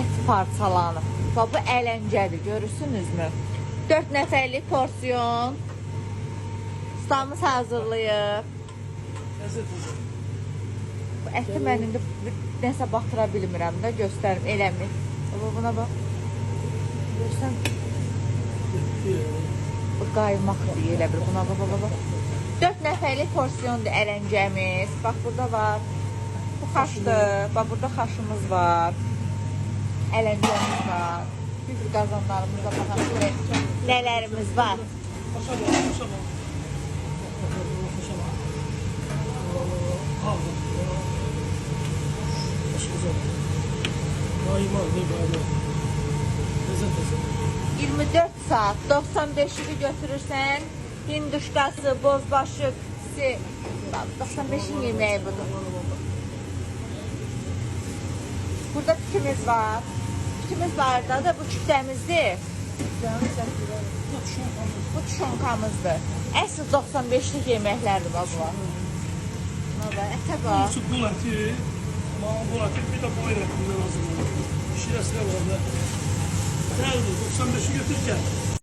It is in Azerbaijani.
ət parçalanıb. Bax, bu ələncədir, görürsünüzmü? 4 nəfərlik porsiyon. Ustamız hazırlayıb. Bu əti mən indi nəsə baxıra bilmirəm də, göstərim, eləmir. Buna bax. Görürsən? Bu qaymaq deyil, elə bir. Buna bax. 4 nəfərlik porsiyondur ələncəmiz. Bax, burada var. Bu xaşdır. Bax, burada xaşımız var. Ələncəmiz var. Bir qazanlarımızda baxaq. Nələrimiz var? Qaymaq, 24 saat 95'i götürürsən, hinduşkası, bozbaşı, 95'in yemeği budur. Burada tükümüz var. Tükümüz var da bu küftəmizdir. Bu şonkamızdır. Əsl 95'lik yeməklərdir bunlar. Ətə bax. Bul əti, bir də boyun ətindən hazırlanır. Şirəsinə var da. Gəldi, 95'i götür gəl.